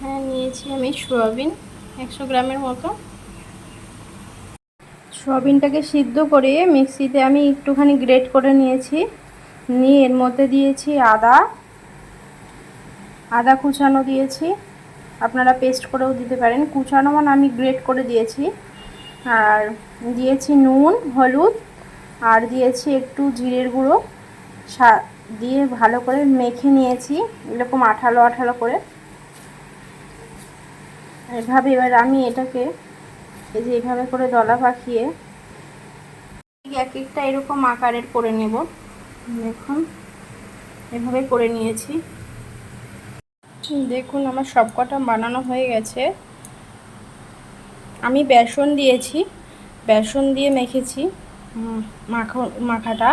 হ্যাঁ, নিয়েছি আমি সোয়াবিন 100 গ্রামের মতো। সোয়াবিনটাকে সিদ্ধ করে মিক্সিতে আমি একটুখানি গ্রেট করে নিয়েছি। নিয়ে এর মধ্যে দিয়েছি আদা কুচানো দিয়েছি, আপনারা পেস্ট করেও দিতে পারেন। কুচানো মানে আমি গ্রেট করে দিয়েছি। আর দিয়েছি নুন, হলুদ, আর দিয়েছি একটু জিরের গুঁড়ো দিয়ে ভালো করে মেখে নিয়েছি এরকম আঠালো আঠালো করে। এভাবে এবার আমি এটাকে এই যে এইভাবে করে দলা পাকিয়ে এক একটা এরকম আকারের করে নেব। দেখুন এভাবে করে নিয়েছি। দেখুন আমার সবকটা বানানো হয়ে গেছে। আমি বেসন দিয়েছি, বেসন দিয়ে মেখেছি মাখাটা।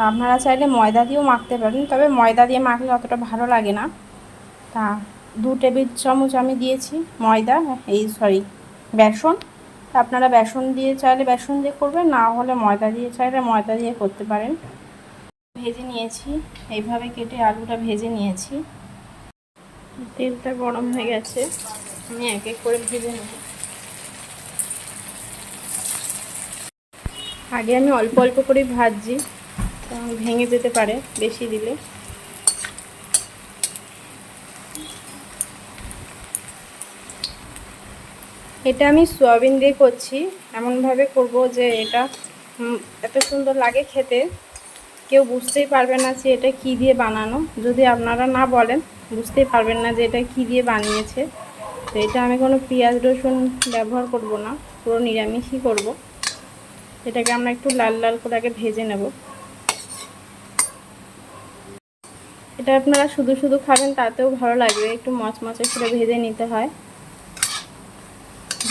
আপনারা চাইলে ময়দা দিয়েও মাখতে পারেন, তবে ময়দা দিয়ে মাখলে অতটা ভালো লাগে না। তা 2 টেবিল চামচ আমি দিয়েছি ময়দা, বেসন। আপনারা বেসন দিয়ে চাইলে বেসন দিয়ে করবেন, না হলে ময়দা দিয়ে চাইলে ময়দা দিয়ে করতে পারেন। ভেজে নিয়েছি, এইভাবে কেটে আলুটা ভেজে নিয়েছি। তেলটা গরম হয়ে গেছে, আমি এক এক করে ভেজে নেব। আগে আমি অল্প অল্প করে ভাজছি, ভেঙে যেতে পারে বেশি দিলে। এটা আমি সয়াবিন দিয়ে করছি, এমনভাবে করব যে এটা এত সুন্দর লাগে খেতে, কেউ বুঝতেই পারবে না যে এটা কি দিয়ে বানানো। যদি আপনারা না বলেন বুঝতেই পারবেন না যে এটা কি দিয়ে বানিয়েছে। তো এটা আমি কোনো পেঁয়াজ রসুন ব্যবহার করব না, পুরো নিরামিষই করব। এটাকে আমরা একটু লাল লাল করে আগে ভেজে নেব। এটা আপনারা শুধু শুধু খাবেন তাতেও ভালো লাগবে, একটু মচমচে করে ভেজে নিতে হয়।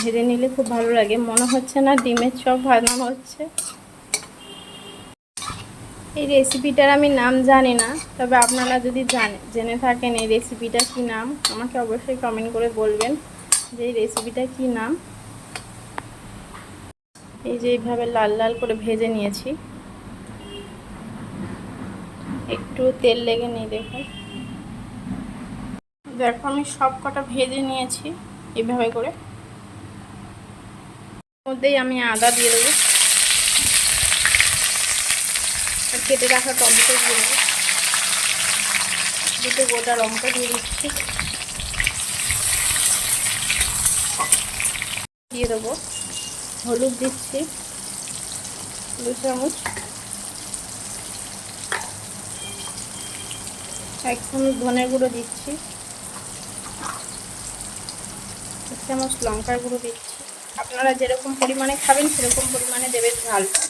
ভেজে নিলে খুব ভালো লাগে, মনে হচ্ছে না ডিমের চপ বানানো হচ্ছে। এই রেসিপিটার আমি নাম জানি না, তবে আপনারা যদি জেনে থাকেন এই রেসিপিটা কি নাম, আমাকে অবশ্যই কমেন্ট করে বলবেন যে এই রেসিপিটা কি নাম। এই যে এইভাবে লাল লাল করে ভেজে নিয়েছি, একটু তেল লেগে নেই। দেখো আমি সব কটা ভেজে নিয়েছি এইভাবে করে। মধ্যেই আমি আদা দিয়ে দেবো, আর কেটে রাখা টমেটো দিয়ে দেবো, দুটো গোটা লঙ্কা দিয়ে দিচ্ছি, দিয়ে দেবো হলুদ দিচ্ছি 2 চামচ, 1 চামচ ধনের গুঁড়ো দিচ্ছি, 1 চামচ লঙ্কার গুঁড়ো দিচ্ছি। আপনারা যেরকম পরিমাণে খাবেন সেরকম পরিমাণে দেবেন ঝালটা।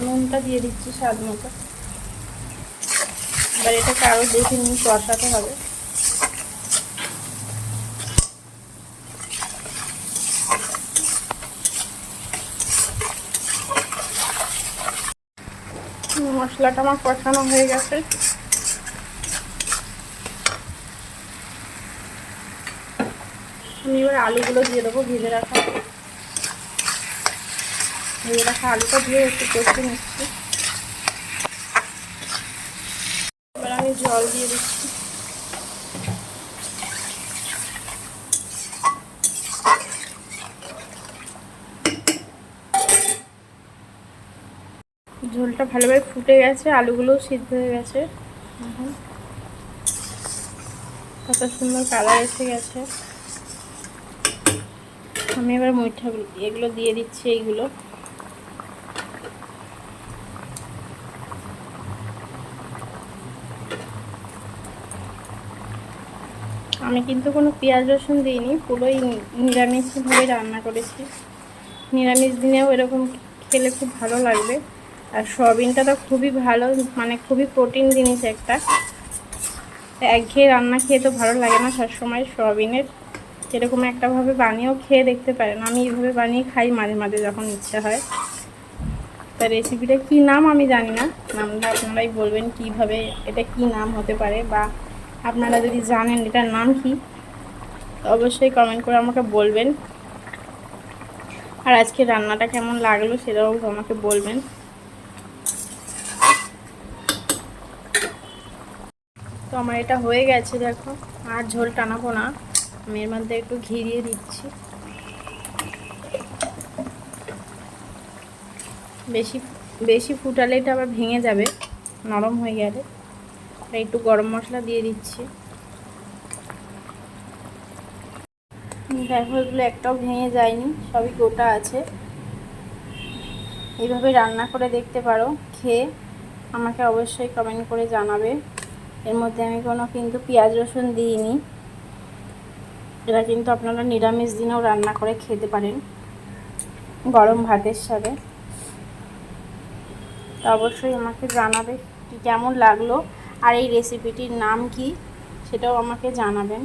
নুনটা দিয়ে দিচ্ছি স্বাদ মতো। এবার এটাকে আরও 2-3 মিনিট কষাতে হবে। মশলাটা আমার কষানো হয়ে গেছে। আমি এবার আলুগুলো দিয়ে দেবো, ভেজে রাখা আলুটা দিয়ে একটু কষে নিচ্ছি। এবার আমি জল দিয়ে দিচ্ছি। ঝোলটা ভালোভাবে ফুটে গেছে, আলুগুলোও সিদ্ধ হয়ে গেছে, কত সুন্দর কালার এসে গেছে। আমি এবার এগুলো দিয়ে দিচ্ছি। এইগুলো আমি কিন্তু কোনো পেঁয়াজ রসুন দিইনি, পুরোই নিরামিষভাবে রান্না করেছি। নিরামিষ দিনেও এরকম খেলে খুব ভালো লাগবে। আর সয়াবিনটা তো খুবই ভালো, মানে খুবই প্রোটিন জিনিস একটা। একঘেয়ে রান্না খেয়ে তো ভালো লাগে না সবসময় সয়াবিনের। এরকম একটাভাবে বানিয়েও খেয়ে দেখতে পারেন, আমি এইভাবে বানিয়ে খাই মাঝে মাঝে যখন ইচ্ছা হয়। তা রেসিপিটা কি নাম আমি জানি না, নামটা আপনারাই বলবেন কিভাবে এটা কি নাম হতে পারে, বা আপনারা যদি জানেন এটার নাম কি অবশ্যই কমেন্ট করে আমাকে বলবেন। আর আজকে রান্নাটা কেমন লাগলো সেটাও আমাকে বলবেন। তো আমার এটা হয়ে গেছে দেখো, আর ঝোল টানাবো না। আমি এর মধ্যে একটু ঘি দিয়ে দিচ্ছি। বেশি বেশি ফুটালে এটা আবার ভেঙে যাবে নরম হয়ে গেলে। একটু গরম মশলা দিয়ে দিচ্ছি। দেখো এগুলো একটাও ভেঙে যায়নি, সবই গোটা আছে। এইভাবে রান্না করে দেখতে পারো, খেয়ে আমাকে অবশ্যই কমেন্ট করে জানাবে। এর মধ্যে আমি কোনো কিন্তু পেঁয়াজ রসুন দিইনি। এটা কিন্তু আপনারা নিরামিষ দিনেও রান্না করে খেতে পারেন গরম ভাতের সাথে। তো অবশ্যই আমাকে জানাবে কি কেমন লাগলো, আর এই রেসিপিটির নাম কি সেটাও আমাকে জানাবেন।